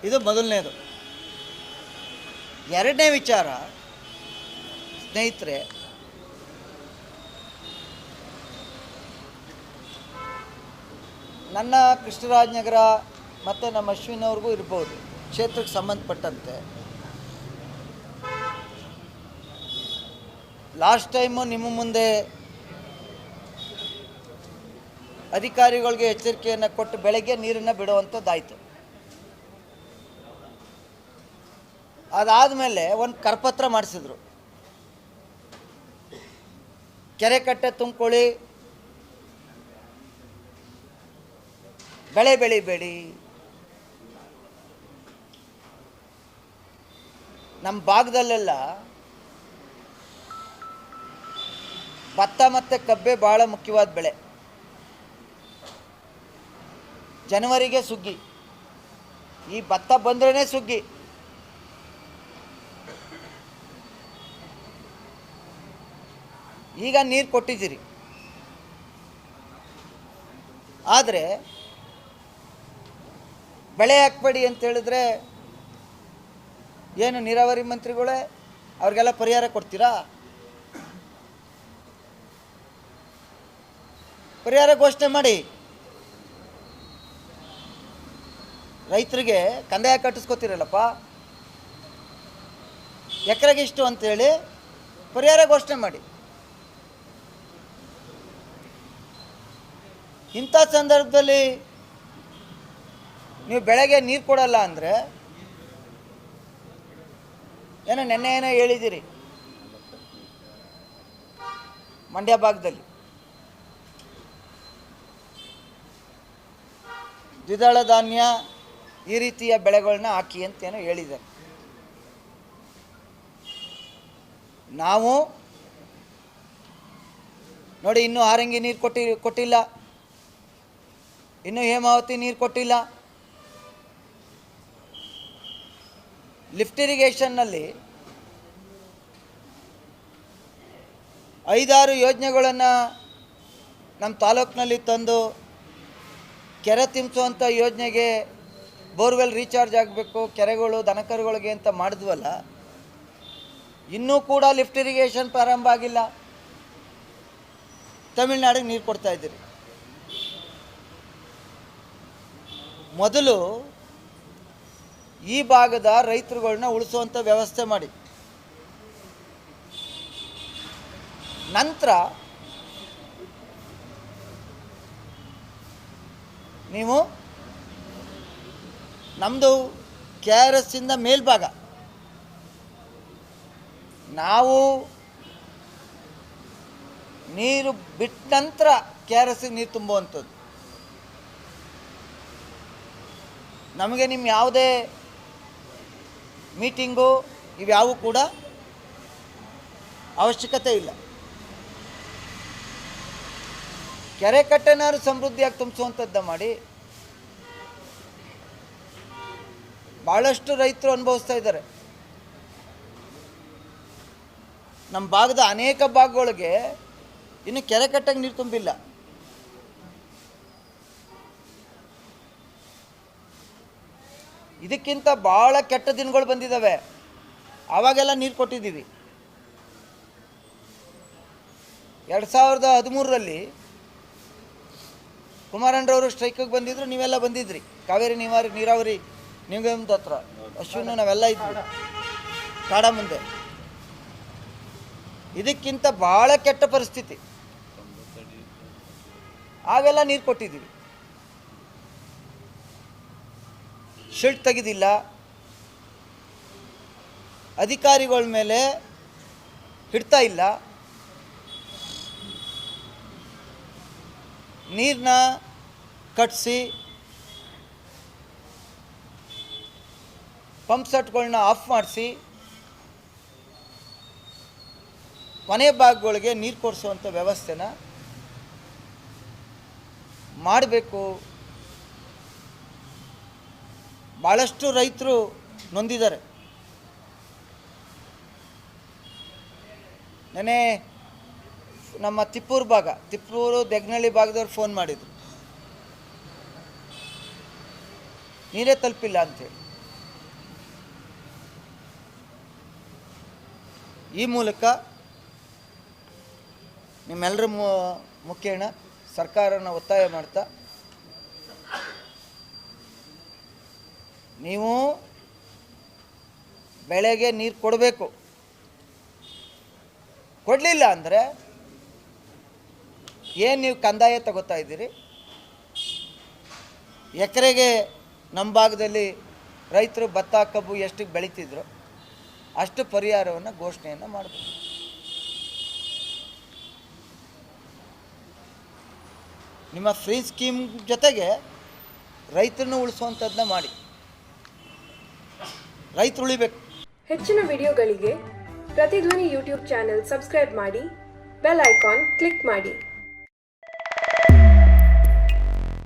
ಇದು ಮೊದಲನೇದು. ಎರಡನೇ ವಿಚಾರ ಸ್ನೇಹಿತರೆ, ನನ್ನ ಕೃಷ್ಣರಾಜನಗರ ಮತ್ತು ನಮ್ಮ ಅಶ್ವಿನ್ ಅವ್ರಿಗೂ ಇರ್ಬೋದು ಕ್ಷೇತ್ರಕ್ಕೆ ಸಂಬಂಧಪಟ್ಟಂತೆ. ಲಾಸ್ಟ್ ಟೈಮು ನಿಮ್ಮ ಮುಂದೆ ಅಧಿಕಾರಿಗಳಿಗೆ ಎಚ್ಚರಿಕೆಯನ್ನು ಕೊಟ್ಟು ಬೆಳಗ್ಗೆ ನೀರನ್ನು ಬಿಡುವಂಥದ್ದಾಯಿತು. ಅದಾದಮೇಲೆ ಒಂದು ಕರಪತ್ರ ಮಾಡಿಸಿದ್ರು, ಕೆರೆ ಕಟ್ಟೆ ತುಂಬಿಕೊಳ್ಳಿ, ಬೆಳೆ ಬೆಳಿಬೇಡಿ. ನಮ್ಮ ಭಾಗದಲ್ಲೆಲ್ಲ ಭತ್ತ ಮತ್ತು ಕಬ್ಬೆ ಭಾಳ ಮುಖ್ಯವಾದ ಬೆಳೆ. ಜನವರಿಗೆ ಸುಗ್ಗಿ, ಈ ಭತ್ತ ಬಂದ್ರೇ ಸುಗ್ಗಿ. ಈಗ ನೀರು ಕೊಟ್ಟಿದ್ದೀರಿ, ಆದರೆ ಬೆಳೆ ಹಾಕ್ಬೇಡಿ ಅಂತ ಹೇಳಿದ್ರೆ ಏನು ನೀರಾವರಿ ಮಂತ್ರಿಗಳೇ ಅವ್ರಿಗೆಲ್ಲ ಪರಿಹಾರ ಕೊಡ್ತೀರಾ? ಪರಿಹಾರ ಘೋಷಣೆ ಮಾಡಿ, ರೈತರಿಗೆ ಕಂದಾಯ ಕಟ್ಟಿಸ್ಕೊತೀರಲ್ಲಪ್ಪ, ಎಕರೆಗೆ ಇಷ್ಟು ಅಂತೇಳಿ ಪರಿಹಾರ ಘೋಷಣೆ ಮಾಡಿ. ಇಂಥ ಸಂದರ್ಭದಲ್ಲಿ ನೀವು ಬೆಳೆಗೆ ನೀರು ಕೊಡಲ್ಲ ಅಂದರೆ ಏನೋ ನೆನ್ನೆ ಏನೋ ಹೇಳಿದ್ದೀರಿ ಮಂಡ್ಯ ಭಾಗದಲ್ಲಿ ದ್ವಿದಳ ಧಾನ್ಯ ಈ ರೀತಿಯ ಬೆಳೆಗಳನ್ನ ಹಾಕಿ ಅಂತೇನೋ ಹೇಳಿದ್ದಾರೆ. ನಾವು ನೋಡಿ, ಇನ್ನೂ ಹಾರಂಗಿ ನೀರು ಕೊಟ್ಟಿಲ್ಲ, ಇನ್ನೂ ಹೇಮಾವತಿ ನೀರು ಕೊಟ್ಟಿಲ್ಲ. ಲಿಫ್ಟ್ ಇರಿಗೇಷನ್ನಲ್ಲಿ 5-6 ಯೋಜನೆಗಳನ್ನು ನಮ್ಮ ತಾಲೂಕಿನಲ್ಲಿ ತಂದು ಕೆರೆ ತುಂಬಿಸುವಂಥ ಯೋಜನೆಗೆ ಬೋರ್ವೆಲ್ ರೀಚಾರ್ಜ್ ಆಗಬೇಕು, ಕೆರೆಗಳು ದನಕರುಗಳಿಗೆ ಅಂತ ಮಾಡಿದ್ವಲ್ಲ, ಇನ್ನೂ ಕೂಡ ಲಿಫ್ಟ್ ಇರಿಗೇಷನ್ ಪ್ರಾರಂಭ ಆಗಿಲ್ಲ. ತಮಿಳ್ನಾಡಿಗೆ ನೀರು ಕೊಡ್ತಾಯಿದ್ದೀರಿ. ಮೊದಲು ಈ ಭಾಗದ ರೈತರುಗಳನ್ನ ಉಳಿಸುವಂಥ ವ್ಯವಸ್ಥೆ ಮಾಡಿ, ನಂತರ ನೀವು ನಮ್ಮದು KRS ಇಂದ ಮೇಲ್ಭಾಗ ನಾವು ನೀರು ಬಿಟ್ಟ ನಂತರ KRS ನೀರು ತುಂಬುವಂಥದ್ದು. ನಮಗೆ ನಿಮ್ಮ ಯಾವುದೇ ಮೀಟಿಂಗು ಇವ್ಯಾವು ಕೂಡ ಅವಶ್ಯಕತೆ ಇಲ್ಲ. ಕೆರೆ ಕಟ್ಟೆನಾರು ಸಮೃದ್ಧಿಯಾಗಿ ತುಂಬಿಸುವಂಥದ್ದು ಮಾಡಿ. ಭಾಳಷ್ಟು ರೈತರು ಅನುಭವಿಸ್ತಾ ಇದ್ದಾರೆ. ನಮ್ಮ ಭಾಗದ ಅನೇಕ ಭಾಗಗಳಿಗೆ ಇನ್ನು ಕೆರೆ ಕಟ್ಟೆಗೆ ನೀರು ತುಂಬಿಲ್ಲ. ಇದಕ್ಕಿಂತ ಭಾಳ ಕೆಟ್ಟ ದಿನಗಳು ಬಂದಿದ್ದಾವೆ, ಆವಾಗೆಲ್ಲ ನೀರು ಕೊಟ್ಟಿದ್ದೀವಿ. 2013ರಲ್ಲಿ ಕುಮಾರಣ್ಣರವರು ಸ್ಟ್ರೈಕಿಗೆ ಬಂದಿದ್ರು, ನೀವೆಲ್ಲ ಬಂದಿದ್ರಿ. ಕಾವೇರಿ ನೀರಾವರಿ ನಿಗಮದ ಹತ್ರ ಅಶ್ವಿನ ನಾವೆಲ್ಲ ಇದ್ವಿ ಕಾಡ ಮುಂದೆ. ಇದಕ್ಕಿಂತ ಭಾಳ ಕೆಟ್ಟ ಪರಿಸ್ಥಿತಿ, ಆಗೆಲ್ಲ ನೀರು ಕೊಟ್ಟಿದ್ದೀವಿ. ಶಿಲ್ಟ್ ತೆಗೆದಿಲ್ಲ, ಅಧಿಕಾರಿಗಳ ಮೇಲೆ ಹಿಡ್ತಾ ಇಲ್ಲ, ನೀರನ್ನ ಕಟ್ಟಿಸಿ ಪಂಪ್ ಸೆಟ್ಗಳನ್ನ ಆಫ್ ಮಾಡಿಸಿ ಕೊನೆ ಭಾಗಗಳಿಗೆ ನೀರು ಕೊಡಿಸುವಂಥ ವ್ಯವಸ್ಥೆನ ಮಾಡಬೇಕು. ಭಾಳಷ್ಟು ರೈತರು ನೊಂದಿದ್ದಾರೆ. ನೆನೆ ನಮ್ಮ ತಿಪ್ಪೂರು ದೆಗ್ನಳ್ಳಿ ಭಾಗದವ್ರು ಫೋನ್ ಮಾಡಿದರು, ನೀರೇ ತಲುಪಿಲ್ಲ ಅಂಥೇಳಿ. ಈ ಮೂಲಕ ನಿಮ್ಮೆಲ್ಲರ ಮುಖೇನ ಸರ್ಕಾರನ ಒತ್ತಾಯ ಮಾಡ್ತಾ, ನೀವು ಬೆಳೆಗೆ ನೀರು ಕೊಡಬೇಕು. ಕೊಡಲಿಲ್ಲ ಅಂದರೆ ಏನು ನೀವು ಕಂದಾಯ ತಗೋತಾ ಇದ್ದೀರಿ, ಎಕರೆಗೆ ನಮ್ಮ ಭಾಗದಲ್ಲಿ ರೈತರು ಭತ್ತ ಕಬ್ಬು ಎಷ್ಟು ಬೆಳೀತಿದ್ರು ಅಷ್ಟು ಪರಿಹಾರವನ್ನು ಘೋಷಣೆಯನ್ನು ಮಾಡಬೇಕು. ನಿಮ್ಮ ಫ್ರೀ ಸ್ಕೀಮ್ ಜೊತೆಗೆ ರೈತರನ್ನು ಉಳಿಸುವಂಥದ್ದನ್ನ ಮಾಡಿ, ರೈತರು ಉಳಿಬೇಕು. ಹೆಚ್ಚಿನ ವಿಡಿಯೋಗಳಿಗೆ ಪ್ರತಿಧ್ವನಿ ಯೂಟ್ಯೂಬ್ ಚಾನೆಲ್ ಸಬ್ಸ್ಕ್ರೈಬ್ ಮಾಡಿ, ಬೆಲ್ ಐಕಾನ್ ಕ್ಲಿಕ್ ಮಾಡಿ.